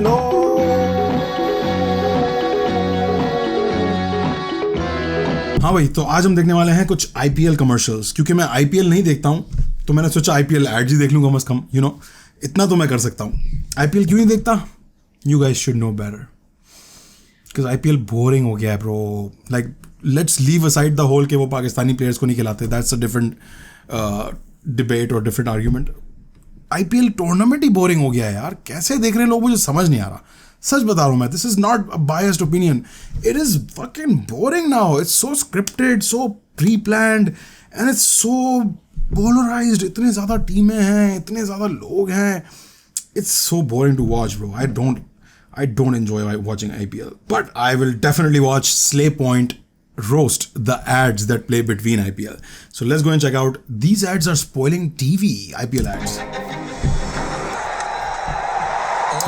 No. हाँ भाई, तो आज हम देखने वाले हैं कुछ आईपीएल कमर्शियल्स। क्योंकि मैं आईपीएल नहीं देखता हूँ तो मैंने सोचा आईपीएल एड्स ही देख लूँ कम से कम, यू नो, इतना तो मैं कर सकता हूँ। आईपीएल क्यों नहीं देखता? You guys should know better, because IPL boring हो गया है bro. Like let's leave aside the whole के वो पाकिस्तानी प्लेयर्स को नहीं खिलाते, दैट्स अ डिफरेंट डिबेट और डिफरेंट आर्ग्यूमेंट। आईपीएल टूर्नामेंट ही बोरिंग हो गया है यार। कैसे देख रहे हैं लोग, मुझे समझ नहीं आ रहा। सच बता रहा हूँ मैं, this is not a biased opinion, it is fucking boring now. It's so scripted, so pre planned and it's so polarised. इतने ज़्यादा टीमें हैं, इतने ज़्यादा लोग हैं, it's so boring to watch bro. I don't enjoy watching IPL, but I will definitely watch Slay Point roast the ads that play between IPL. So let's go and check out. These ads are spoiling TV, IPL ads.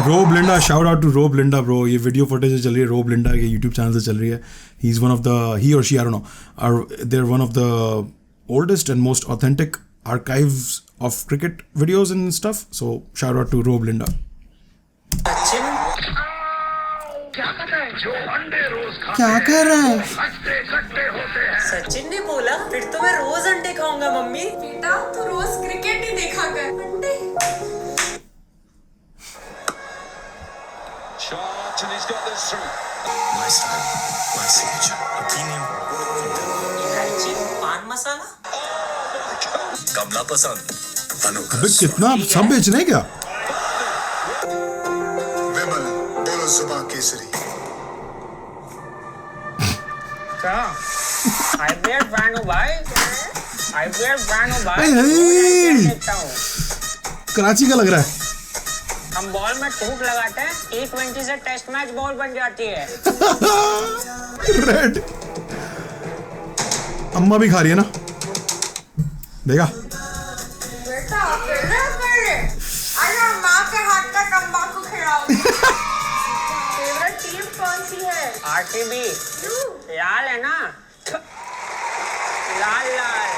Rob Linda, shout out to Rob Linda bro. ये video footage चल रही है Rob Linda के YouTube channel से चल रही है. He's one of the, he or she, I don't know, they're one of the oldest and most authentic archives of cricket videos and stuff. So shout out to Rob Linda. क्या कर रहा है? सचिन ने बोला फिर तो मैं रोज अंडे खाऊंगा मम्मी। बेटा तू रोज क्रिकेट ही देखा कर, अंडे। इलायची, पान मसाला, कमला पसंद, अबे कितना सब बेच रहे हैं क्या? विमल बोलो सुबह केसरी। आईपीएल फैन हो भाई, आईपीएल फैन हो भाई। देखता हूँ कराची का लग रहा है। हम बॉल में टूट लगाते हैं, T20 से टेस्ट मैच बॉल बन जाती है। रेड अम्मा भी खा रही है ना, देखा? बेटा अरे माँ के हाथ का तंबाकू खिलाओ। फेवरेट टीम कौन सी है? आरसीबी। लाल है ना, लाल लाल।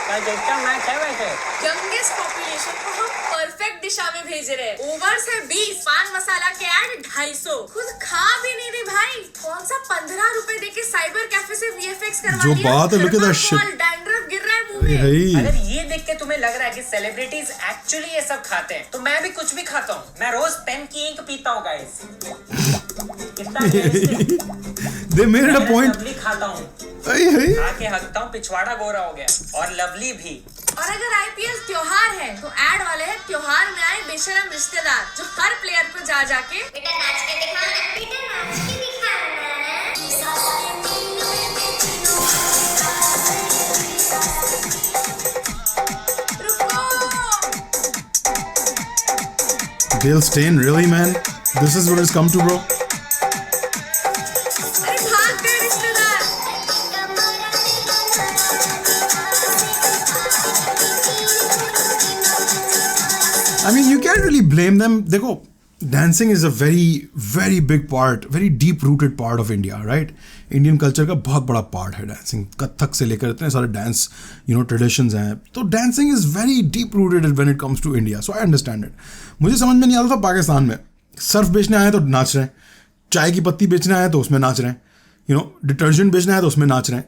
कल देखता मैच है वैसे। यंगेस्ट पॉपुलेशन को हम परफेक्ट दिशा में भेज रहे हैं। ओवर से 20, पान मसाला के ऐड 250। खुद खा भी नहीं रही भाई। कौन सा 15 रुपए देके साइबर कैफे से VFX करवा जो लिया। बात है, look at that shit. Dandruff गिर रहा है मुंह में। अगर ये देख के तुम्हें लग रहा है कि सेलिब्रिटीज एक्चुअली ये सब खाते हैं, तो मैं भी कुछ भी खाता हूँ। मैं रोज पेन की इंक पीता हूँ गाइस। कितना They made it a point. Lovely खाता हूँ, खा के हकता हूँ, पिछवाड़ा गोरा हो गया। और लवली भी। और अगर आईपीएल त्योहार है तो ऐड वाले हैं त्योहार में आए बेशरम रिश्तेदार, जो हर प्लेयर को जा जाके बेटा नाच के दिखाना, बेटा नाच के दिखाना। Dale Steyn, really man? This is what it's come to, bro? I mean, you can't really blame them. देखो, dancing is a very, very big part, very deep-rooted part of India, right? Indian culture का बहुत बड़ा part है dancing. Kathak से लेकर इतने सारे dance, you know, traditions हैं. तो dancing is very deep-rooted when it comes to India. So I understand it. मुझे समझ में नहीं आता था पाकिस्तान में सर्फ बेचने आए तो नाच रहे हैं, चाय की पत्ती बेचने आए तो उसमें नाच रहे हैं, you know, डिटर्जेंट बेचने आए तो उसमें नाच रहे हैं,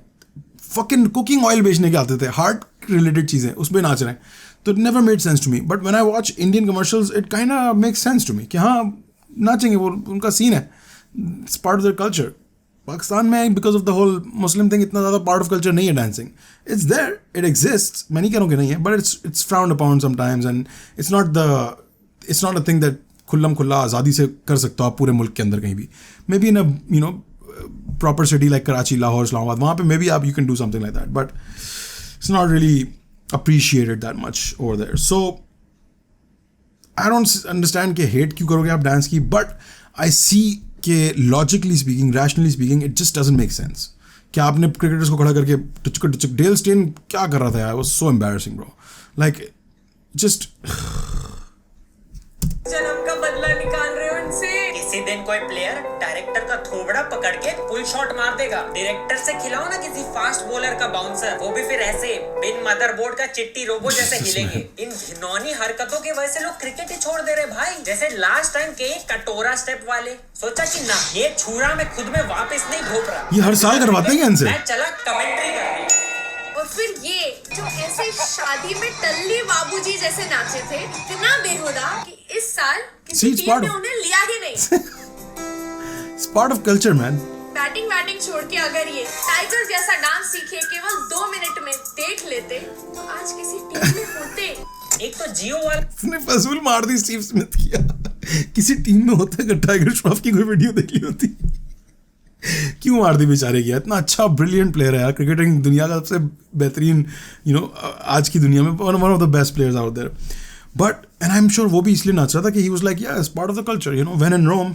fucking cooking oil बेचने के आते थे, हार्ट रिलेटेड चीज़ें उसमें नाच रहे हैं. तो it never made sense to me. But when I watch Indian commercials, it kind of makes sense to me कि हाँ नाचेंगे, वो उनका सीन है, it's part of their culture. Pakistan में because of the whole Muslim thing इतना ज़्यादा part of culture नहीं है dancing. It's there, it exists. मैं नहीं कह रहा हूँ कि नहीं है, but it's frowned upon sometimes and it's not a thing that खुल्लम खुल्ला आज़ादी से कर सकते हो आप पूरे मुल्क के अंदर कहीं भी. Maybe in a, you know, proper city like Karachi, Lahore, Islamabad, वहाँ पे maybe you can do something like that, but it's not really appreciated that much over there. So I don't understand कि hate क्यों करोगे आप dance की, but I see कि logically speaking, rationally speaking, it just doesn't make sense. क्या आपने cricketers को खड़ा करके टुचक डेल स्टेन क्या कर रहा था यार? It was so embarrassing bro. Like just जन्म का बदला निकाल रहे हो इनसे। किसी दिन कोई प्लेयर डायरेक्टर का थोबड़ा पकड़ के पुल शॉट मार देगा। डायरेक्टर से खिलाओ ना किसी फास्ट बॉलर का बाउंसर, वो भी फिर ऐसे बिन मदरबोर्ड का चिट्टी रोबो जैसे हिलेंगे। इन घिनौनी हरकतों की वजह से लोग क्रिकेट ही छोड़ दे रहे भाई। जैसे लास्ट टाइम के कटोरा स्टेप वाले, सोचा कि ना ये छुरा मैं खुद में वापस नहीं घोप रहा। ये हर साल करवाते हैं इनसे। मैं चला कमेंट्री करने। और फिर ये जो ऐसे शादी में टल्ली बाबूजी जैसे नाचे थे, इतना बेहुदा कि इस साल किसी टीम ने उन्हें लिया ही नहीं। It's part of culture, man. Batting छोड़ के अगर ये टाइगर जैसा डांस सीखे केवल 2 मिनट में देख लेते तो आज किसी टीम में होते। एक तो जियो वाला उसने फजूल मार दी स्टीव स्मिथ किया। किसी टीम में होता अगर टाइगर श्रॉफ की कोई वीडियो देख ली होती। क्यों मार दी बेचारे की? इतना अच्छा ब्रिलियंट प्लेयर है यार, क्रिकेटिंग दुनिया का सबसे बेहतरीन आज की दुनिया में one of the best players out there. But and I am sure वो भी इसलिए नाच रहा था कि he was like it's part of the culture, when in Rome,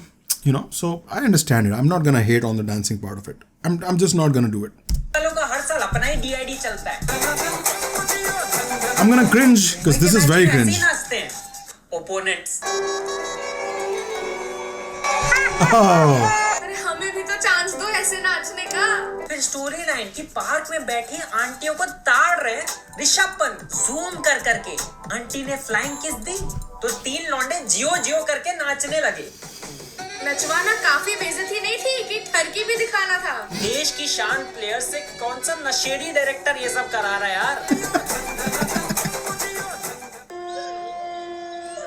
so I understand it. I'm not gonna hate on the dancing part of it. I'm just not gonna do it. वालों का हर साल अपना ही DID चलता है। I'm gonna cringe because this is very cringe. नाचते हैं opponents. Oh. अरे हमें भी तो चांस दो ऐसे नाचने का। फिर स्टोरी लाइन की पार्क में बैठी आंटियों को ताड़ रहे ऋषभ पंत जूम कर करके। आंटी ने फ्लाइंग किस दी तो 3 लौंडे जियो करके नाचने लगे। नचवाना काफी बेइज्जती नहीं थी कि ठरकी भी दिखाना था। देश की शान प्लेयर से कौन सा नशेड़ी डायरेक्टर ये सब करा रहा है यार।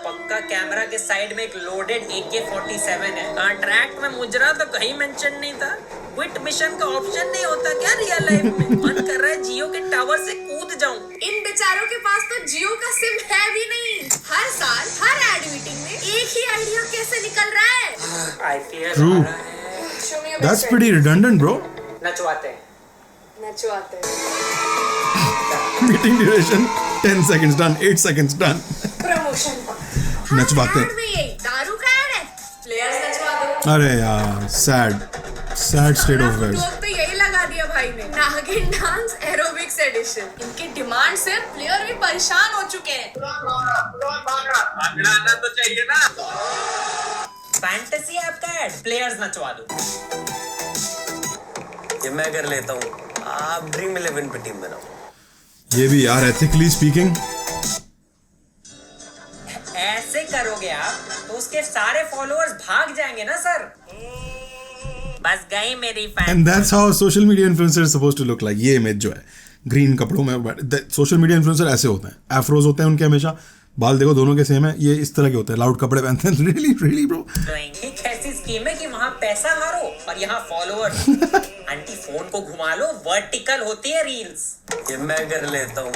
पक्का कैमरा के साइड में एक लोडेड AK-47 है। कॉन्ट्रैक्ट में मुजरा तो कहीं मेंशन नहीं था। क्विट मिशन का ऑप्शन नहीं होता क्या रियल लाइफ में? मन कर रहा है जियो के टावर से कूद जाऊं। इन बेचारों के पास तो जियो का सिम है भी नहीं। हर साल हर एड मीटिंग में एक ही आइडिया कैसे निकल रहा है। IPL True. आ रहा है। Show me your That's best friend. pretty redundant, bro. नचवाते हैं। नचवाते हैं। Meeting duration 10 seconds done, 8 seconds done. Promotion नचवाते हैं। में यही दारू का ऐड है, प्लेयर्स नचवा दो। अरे यार, sad state of affairs. लोग तो यही लगा दिया भाई ने, नागिन डांस एरोबिक्स एडिशन। इनकी डिमांड से प्लेयर भी परेशान हो चुके हैं। भागना तो चाहिए ना। फैंटेसी ऐप का ऐड, प्लेयर्स नचवा दो। ये मैं कर लेता हूँ, आप ड्रीम 11 पे टीम बनाओ। ये भी यार ethically speaking. ऐसे करोगे आप तो उसके सारे फॉलोअर्स भाग जाएंगे ना सर। बस गई मेरी fan. And that's how social media influencer is supposed to look like. ये इमेज जो है ग्रीन कपड़ों में, सोशल मीडिया इन्फ्लुएंसर ऐसे होते हैं, एफ्रोज होते हैं उनके हमेशा, बाल देखो दोनों के सेम है, ये इस तरह के होते हैं, लाउड कपड़े पहनते हैं। Really bro. एक ऐसी स्कीम है कि वहाँ पैसा हारो और यहाँ फॉलोअर्स। आंटी फोन को घुमा लो, वर्टिकल होती है रील्स। ये मैं कर लेता हूँ।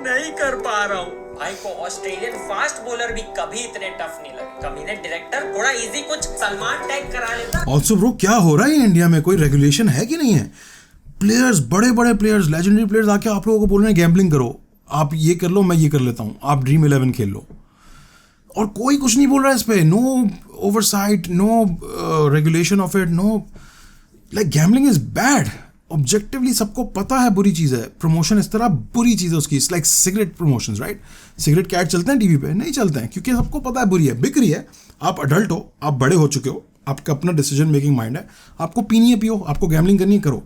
नहीं कर पा रहा हूँ भाई को। ऑस्ट्रेलियन फास्ट बॉलर भी कभी इतने टफ नहीं लगे। कभी ने डायरेक्टर थोड़ा इजी कुछ सलमान टैग करा लेता। ऑल्सो ब्रो, क्या हो रहा है इंडिया में? कोई रेगुलेशन है कि नहीं है? प्लेयर्स, बड़े प्लेयर्स, लेजेंडरी प्लेयर्स आके आप लोगों को बोल रहे हैं गैम्बलिंग करो, आप ये कर लो, मैं ये कर लेता हूँ, आप ड्रीम 11 खेल लो, और कोई कुछ नहीं बोल रहा है इस पे। No oversight, no regulation of it, no. Like gambling is bad. Objectively सबको पता है बुरी चीज़ है। प्रमोशन इस तरह बुरी चीज़ है उसकी। It's like cigarette promotions, right? Cigarette के ऐड चलते हैं टीवी पे? नहीं चलते हैं, क्योंकि सबको पता है बुरी है, बिक रही है। आप अडल्ट हो, आप बड़े हो चुके हो, आपका अपना डिसीजन मेकिंग माइंड है, आपको पीनी है पियो, आपको गैम्बलिंग करनी है करो,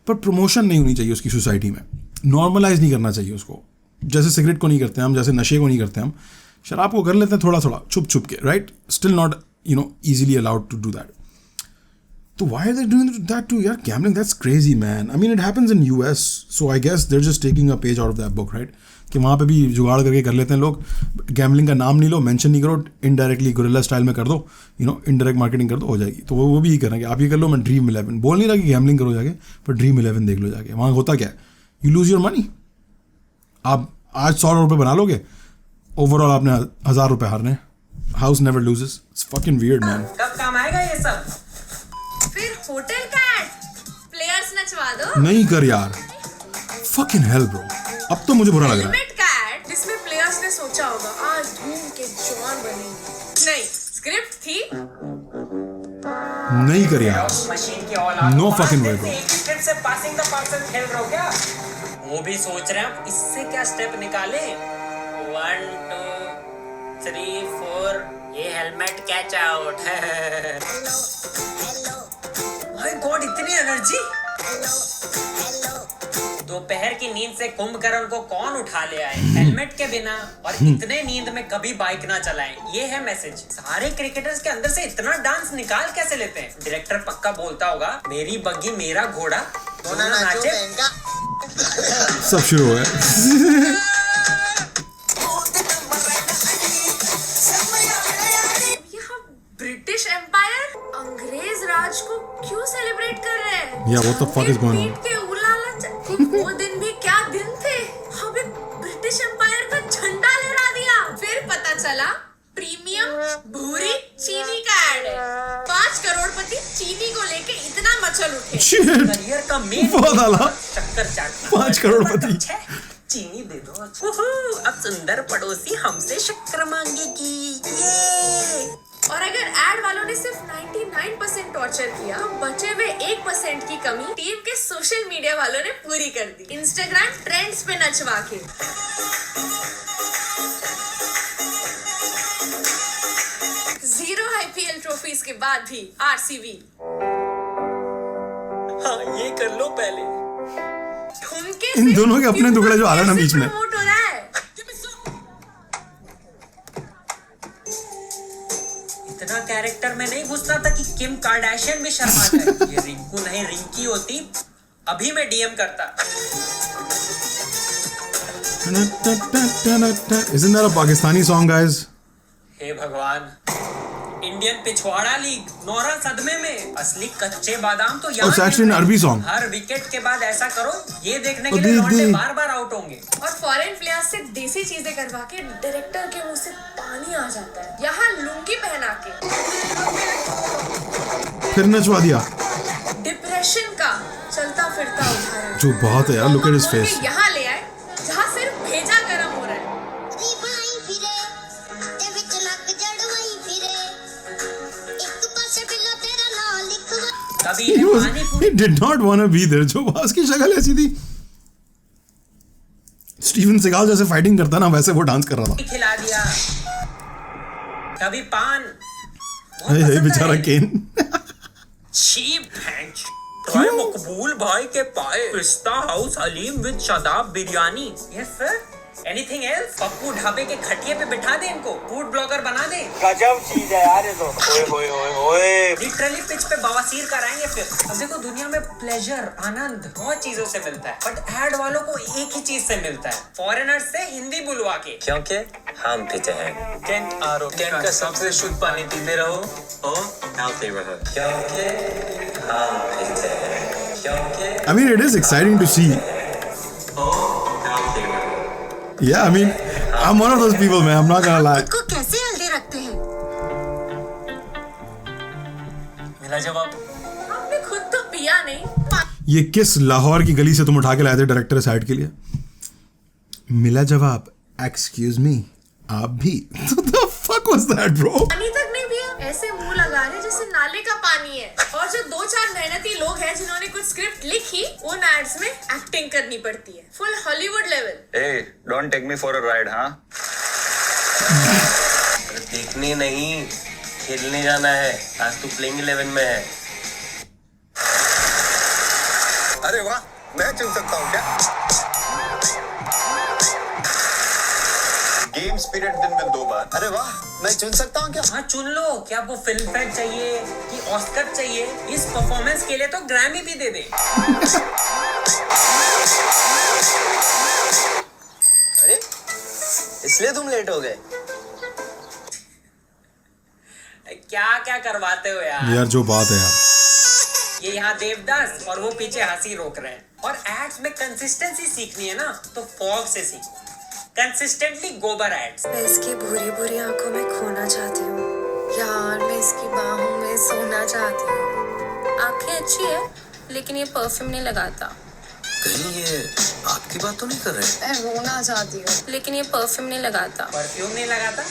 पर प्रमोशन नहीं होनी चाहिए उसकी सोसाइटी में। नॉर्मलाइज नहीं करना चाहिए उसको। जैसे सिगरेट को नहीं करते हम, जैसे नशे को नहीं करते हम, शराब को कर लेते हैं थोड़ा छुप के, right? Still not easily allowed to do that. So why are they doing that too? Yeah, gambling, that's crazy, man. I mean, it happens in US, so I guess they're just taking a page out of that book, right? कि वहाँ पे भी जुगाड़ करके कर लेते हैं लोग। गैम्बलिंग का नाम नहीं लो, मेंशन नहीं करो, इनडायरेक्टली गुरिल्ला स्टाइल में कर दो, इनडायरेक्ट मार्केटिंग कर दो, हो जाएगी। तो वो भी करेंगे। आप ये कर लो, मैं ड्रीम 11 बोल नहीं रहा कि गैम्बलिंग करो जाके, पर ड्रीम 11 देख लो जाके। वहाँ होता क्या है? You lose your money. आप आज 100 रुपये बना लोगे, ओवरऑल आपने 1000 रुपये हारने। House never loses. It's fucking weird, man. कब काम आएगा ये सब? फिर होटल का ऐड, प्लेयर्स नचवा दो। नहीं कर यार, फकिंग हेल ब्रो, अब तो मुझे बुरा लग रहा है। हेलमेट का ऐड, जिसमें प्लेयर्स ने सोचा होगा आज धूम के जवान बनेंगे। नहीं, स्क्रिप्ट थी। नहीं कर यार, मशीन की औलाद। No fucking way, bro. एक स्टेप से पासिंग द पार्सल खेल रहे हो क्या? वो भी सोच रहे हैं इससे क्या स्टेप निकाले। 1 2 3 4 ये हेलमेट कैच आउट है। माय गॉड, इतनी एनर्जी। दोपहर की नींद से कुंभकर्ण को कौन उठा ले आए हेलमेट के बिना, और इतने नींद में कभी बाइक ना चलाएं। ये है मैसेज। सारे क्रिकेटर्स के अंदर से इतना डांस निकाल कैसे लेते हैं? डायरेक्टर पक्का बोलता होगा मेरी बग्गी मेरा घोड़ा दोनों नाचे। सब शुरू हुआ है। ब्रिटिश एम्पायर अंग्रेज राज को क्यों सेलिब्रेट कर रहे हैं? Yeah, what the fuck is going on? पीठ के उलाला वो दिन भी क्या दिन थे। हमें ब्रिटिश एम्पायर का झंडा लहरा दिया। फिर पता चला प्रीमियम भूरी चीनी का ऐड है। 5 करोड़पति चीनी को लेके इतना मचल उठे। करियर का मेन बहुत आला। चक्कर चाटना। 5 करोड़पति। चीनी दे दो। अब सुंदर पड़ोसी हमसे शक्कर मांगेगी। ये और अगर एड वालों ने सिर्फ 99% टॉर्चर किया तो बचे हुए 1% की कमी टीम के सोशल मीडिया वालों ने पूरी कर दी, इंस्टाग्राम ट्रेंड्स पे नचवा के। जीरो IPL ट्रॉफीज के बाद भी RCB। हाँ, ये कर लो पहले। इन दोनों के अपने टुकड़े जो आ रहे हैं ना बीच में। प्रमोट हो रहा है। इतना कैरेक्टर में नहीं घुसना था कि किम कार्दाशियन भी शर्मा जाए। ये रिंकू नहीं रिंकी होती अभी मैं DM करता। Isn't that a Pakistani song, guys? हे भगवान, इंडियन पिछवाड़ा लीग नौरा सदमे में। असली कच्चे बादाम तो यहाँ it's actually an Arabi song. Her wicket के बाद ऐसा करो, ये देखने के लिए लौंडे बार बार आउट होंगे। और फॉरेन प्लेयर्स से देसी चीजें करवा के डायरेक्टर के मुंह से पानी आ जाता है। यहाँ लुंगी पहना के फिर नचवा दिया। डिप्रेशन का चलता फिरता उदाहरण जो बात है यार, look at his face. यहाँ ले आए जहाँ सिर्फ भेजा गर्म हो रहा है। कभी He did not want to be there. जो उसकी शक्ल ऐसी थी, स्टीवन सेगाल जैसे फाइटिंग करता ना वैसे वो डांस कर रहा था। खिला दिया, कभी पान। हे बेचारा केन। चीप भैंस। ट्राई मकबूल भाई के paya Pista House haleem with Shadab biryani. Yes sir. Anything else? Pappu ढाबे के खटिए पे बिठा दे इनको, फूड ब्लॉगर बना दे। गजब चीज है यार ये तो। ओए ओए ओए ओए। लिटरली पिच पे बवासीर कराएंगे फिर। अब देखो दुनिया में प्लेजर आनंद बहुत चीजों से मिलता है, बट एड वालों को एक ही चीज से मिलता है, फॉरेनर्स से हिंदी बुलवा के। क्योंकि हम पीते हैं कैंट RO। कैंट का सबसे शुद्ध पानी पीते रहो और हेल्थी रहो। क्योंकि हम पीते हैं। क्योंकि I mean, it is exciting to see. Yeah, I mean, I'm one of those people, man. I'm not gonna lie. को कैसे हेल्दी रखते हैं? मिला जवाब। हमने खुद तो पिया नहीं। ये किस लाहौर की गली से तुम उठा के लाए थे डायरेक्टर साइड के लिए? मिला जवाब, एक्सक्यूज मी, आप भी। The fuck was that, bro? पानी तक नहीं पिया, ऐसे मुंह लगा रहे जैसे नाले का पानी है। और जो 2-4 मेहनती लोग हैं जिन्होंने कुछ स्क्रिप्ट लिखी, उन एड्स में एक्टिंग करनी पड़ती है, full Hollywood level. Hey, don't take me for a ride, हाँ? देखने नहीं खेलने जाना है। आज तू प्लेइंग 11 में है। अरे वाह, मैं चुन सकता हूँ क्या? गेम स्पिरिट दिन में 2 बार। अरे वाह, मैं चुन सकता हूँ क्या? हाँ चुन लो। क्या आपको फिल्म फेयर चाहिए कि ऑस्कर चाहिए? इस परफॉर्मेंस के लिए तो ग्रैमी भी दे दे। अरे इसलिए तुम लेट हो गए? क्या क्या करवाते हो यार? यार जो बात है यार। ये यहाँ देवदास और वो पीछे हंसी रोक रहे हैं। और एड्स में कंसिस्टेंसी सीखनी है ना तो फॉग से सीखो। कंसिस्टेंटली गोबर एड्स। मैं इसकी भूरी भूरी आंखों में खोना चाहती हूँ यार, मैं इसकी बाहों में सोना चाहती हूँ। आंखें अच्छी है लेकिन ये परफ्यूम नहीं लगाता। कहीं ये आपकी बात तो नहीं कर रहे? मैं रोना चाहती हूँ लेकिन ये परफ्यूम नहीं लगाता। परफ्यूम नहीं लगाता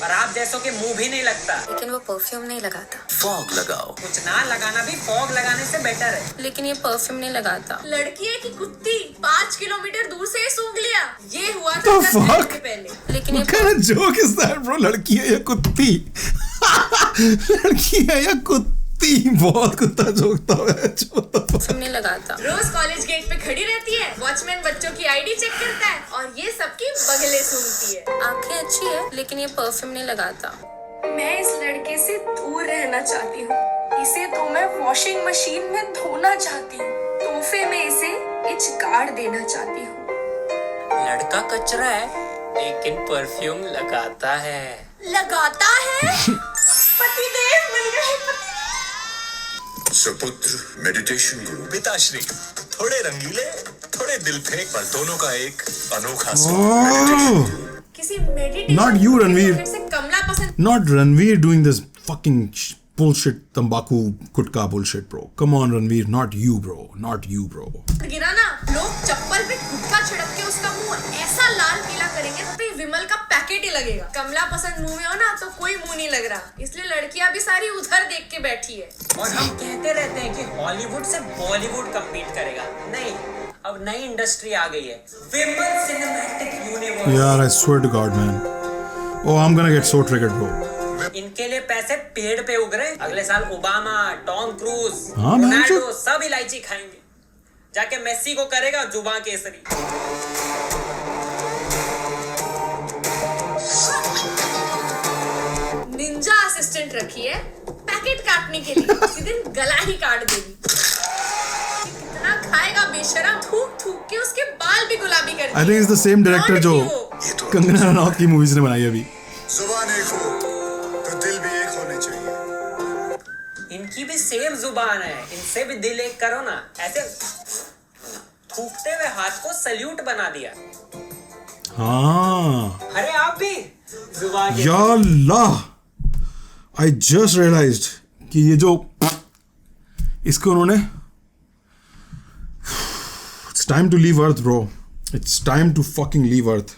और आप जैसों के मुंह भी नहीं लगता। लेकिन वो परफ्यूम नहीं लगाता। फॉग लगाओ। कुछ ना लगाना भी फॉग लगाने से बेटर है। लेकिन ये परफ्यूम नहीं लगाता। लड़की है कि कुत्ती, 5 किलोमीटर दूर से ही सूंघ लिया। ये हुआ था The 10 मिनट fuck? के पहले। लेकिन ये What kind of joke is that, bro? लड़की है या कुत्ती? लड़की है या कुत्ती? बहुत कुत्ता जोकता है। परफ्यूम नहीं लगाता। रोज कॉलेज गेट पे खड़ी रहती है, वॉचमैन बच्चों की आईडी चेक करता है और ये सबकी बगले सूंघती है। आंखें अच्छी है लेकिन ये परफ्यूम नहीं लगाता। मैं इस लड़के से दूर रहना चाहती हूँ। इसे तो मैं वॉशिंग मशीन में धोना चाहती हूँ। तोहफे में इसे इच गाड़ देना चाहती हूँ। लड़का कचरा है लेकिन परफ्यूम लगाता है। लगाता है? पतिदेव मिल गए। सुपुत्र मेडिटेशन गुरु पिताश्री, थोड़े रंगीले थोड़े दिल फेंक, पर दोनों का एक अनोखा किसी मेडिटेशन Not you, Ranveer. से कमला पसंद Not Ranveer doing this fucking bullshit तंबाकू गुटका bullshit, bro. Come on, Ranveer. Not you, bro. Not you, bro. गिरा ना, लोग चप्पल पे गुटखा छिड़क के उसका मुंह ऐसा लाल पीला करेंगे तो विमल का पैकेट ही लगेगा। कमला पसंद मुंह में हो ना तो कोई मुंह नहीं लग रहा, इसलिए लड़कियां भी सारी उधर देख के बैठी है। और हम कहते रहते हैं कि हॉलीवुड से बॉलीवुड कम्पीट करेगा, नहीं, अब नई इंडस्ट्री आ गई है, Vimal cinematic universe. Yeah, I swear to God, man. Oh, I'm gonna get so triggered, bro. इनके लिए पैसे पेड़ पे उग रहे। अगले साल ओबामा, टॉम क्रूज, हाँ, मैं रोनाल्डो सब इलायची खाएंगे। जाके मेसी को करेगा जुबान केसरी। निंजा असिस्टेंट रखी है पैकेट काटने के लिए, किसी दिन गला ही काट देगी। कितना खाएगा बेशरम, थूक थूक के उसके बाल भी गुलाबी कर दिए। I think it's the same director जो कंगना रनौत की मूवीज ने बनाई है अभी। जुबान एक हो तो दिल भी एक होने चाहिए। इनकी भी सेम जुबान है, इनसे भी दिल एक करो ना। ऐसे थूकते हुए हाथ को सल्यूट बना दिया। हाँ, अरे आप भी जुबान या अल्लाह, I just realized कि ये जो इसको उन्होंने It's time to leave Earth, bro. It's time to fucking leave Earth.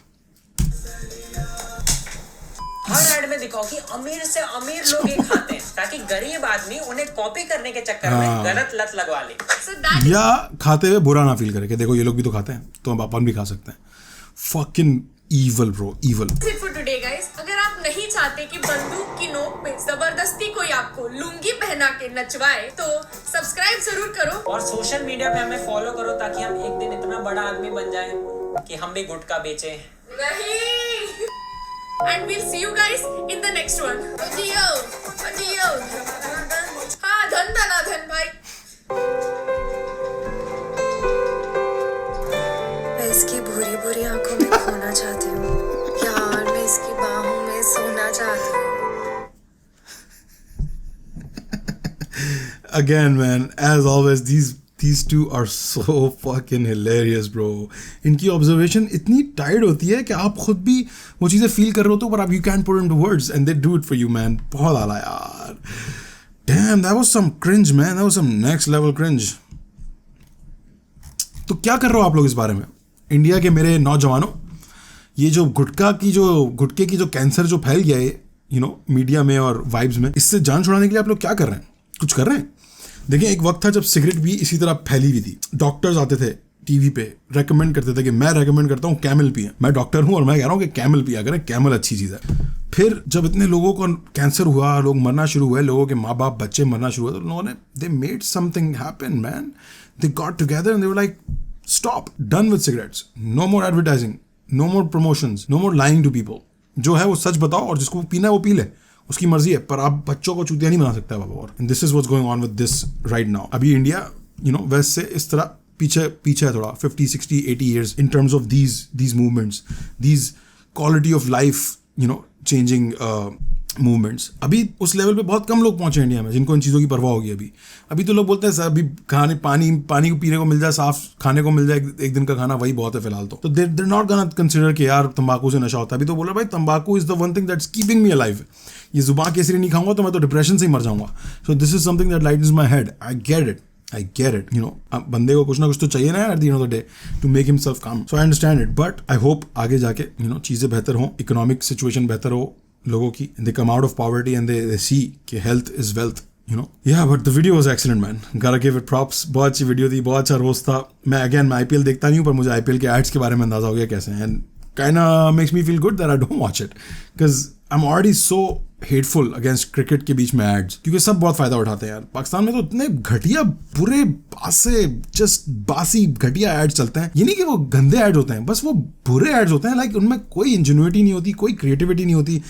हर एड में दिखाओ कि अमीर से अमीर लोग ये खाते हैं ताकि गरीब आदमी उन्हें कॉपी करने के चक्कर में गलत लत लगवा ले। So that या खाते हुए बुरा ना फील करे कि देखो ये लोग भी तो खाते हैं तो हम अपन भी खा सकते हैं। Fucking evil, bro, evil. is it for today, guys. अगर आप नहीं चाहते कि बंदूक की नोक पे जबरदस्ती कोई आपको लुंगी पहना के नचवाए तो सब्सक्राइब जरूर करो और सोशल मीडिया पे हमें फॉलो करो ताकि हम एक दिन इतना बड़ा आदमी बन जाए कि हम भी गुटखा बेचें। नहीं। And we'll see you guys in the next one. Adiyo. हाँ, धन धनाधन भाई। मैं इसकी भूरी भूरी आंखों में खोना चाहती हूँ। यार मैं इसकी बाहों में सोना चाहती हूँ। Again, man, as always, these two are so fucking hilarious, bro. इनकी ऑब्जर्वेशन इतनी टाइड होती है कि आप खुद भी वो चीज़ें फील कर रहे हो तो पर आप you can't put into words and they do it for you, man. बहुत आला यार. Damn, that was some cringe, man. That was some next level cringe. तो क्या कर रहे हो आप लोग इस बारे में? इंडिया के मेरे नौजवानों, ये जो गुटके की जो कैंसर जो फैल गया है, मीडिया में और वाइब्स में, इससे जान छुड़ाने के लिए आप लोग क्या कर रहे हैं? कुछ कर रहे हैं? देखिए, एक वक्त था जब सिगरेट भी इसी तरह फैली हुई थी। डॉक्टर्स आते थे टीवी पे, रेकमेंड करते थे कि मैं रेकमेंड करता हूँ कैमल पिए। मैं डॉक्टर हूँ और मैं कह रहा हूँ कि कैमल पिया करें, कैमल अच्छी चीज़ है। फिर जब इतने लोगों को कैंसर हुआ, लोग मरना शुरू हुए, लोगों के माँ बाप बच्चे मरना शुरू हुए, तो लोगों ने they made something happen, man. They got together and they were like, stop, done with cigarettes, no more advertising, no more promotions, no more lying to people. जो है वो सच बताओ और जिसको पीना है वो पी ले, उसकी मर्जी है, पर आप बच्चों को चूतिया नहीं बना सकता है बाबा। और this is what's going on with this right now. अभी इंडिया वेस्ट से इस तरह पीछे है थोड़ा, 50, 60, 80 years in terms of these movements, these quality of life, changing movements. अभी उस लेवल पे बहुत कम लोग पहुंचे इंडिया में जिनको इन चीज़ों की परवाह होगी। अभी तो लोग बोलते हैं सर अभी पानी को पीने को मिल जाए, साफ खाने को मिल जाए, एक दिन का खाना वही बहुत है फिलहाल। तो देर नॉट गोना कंसिडर कि यार तंबाकू से नशा होता है। अभी तो बोला भाई तंबाकू is the one thing that's keeping me alive. ये जुबान केसरी नहीं खाऊंगा तो मैं तो डिप्रेशन से ही मर जाऊंगा। So this is something that lightens my head. I get it, बंदे को कुछ ना कुछ तो चाहिए ना at the end of the day to make himself calm. So I understand it, but I hope आगे जाके चीज़ें बेहतर हों, इकोनॉमिक सिचुएशन बेहतर हो लोगों की, they come out of poverty and they see कि health is wealth you know. Yeah, but the video was excellent, man. Gotta give it props. बहुत अच्छी वीडियो थी, बहुत अच्छा रोस्ट था. मैं IPL देखता नहीं हूँ, पर मुझे IPL के एड्स के बारे में अंदाजा हो गया कैसे हैं. And kinda makes me feel good that I don't watch it, because I'm already so hateful against cricket के बीच में एड्स, क्योंकि सब बहुत फायदा उठाते हैं यार. पाकिस्तान में तो इतने घटिया बुरे बासी घटिया एड्स चलते हैं. ये नहीं कि वो गंदे एड्स होते हैं, बस वो बुरे एड्स होते हैं. लाइक उनमें कोई इंजेन्युइटी नहीं होती, कोई क्रिएटिविटी नहीं होती.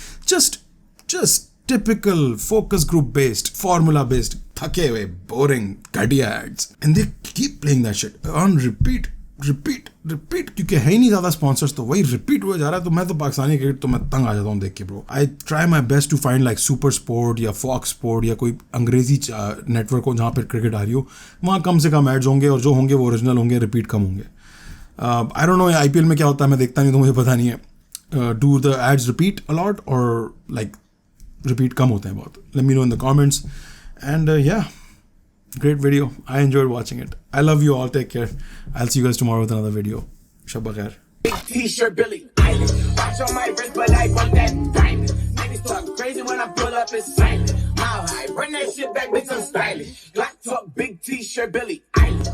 Just typical focus group based, formula based, thake hue, boring, घटिया ads. And they keep playing that shit on repeat, क्योंकि है ही नहीं ज़्यादा स्पॉन्सर्स, तो वही रिपीट हुआ जा रहा है. तो मैं तो पाकिस्तानी क्रिकेट तो मैं तंग आ जाता हूँ देख के bro. I try my best to find like super sport या फॉक्स स्पोर्ट या कोई अंग्रेजी नेटवर्क हो जहाँ पर क्रिकेट आ रही हो. वहाँ कम से कम एड्स होंगे, और जो होंगे वो ओरिजिनल होंगे, रिपीट कम होंगे. आई डोंट नो IPL में क्या होता है, मैं देखता नहीं तो मुझे पता नहीं है. डू द एड्स रिपीट अलॉट और लाइक रिपीट कम होते हैं बहुत? Let me know in the comments. And yeah, great video. I enjoyed watching it. I love you all. Take care. I'll see you guys tomorrow with another video. Shabba khair. Big T-shirt, Billy Island. Watch on my wrist, but I want that diamond. Niggas talk crazy when I pull up, it's silent. Mile high, run that shit back, bitch, I'm stylish. Glock talk, big T-shirt, Billy Island.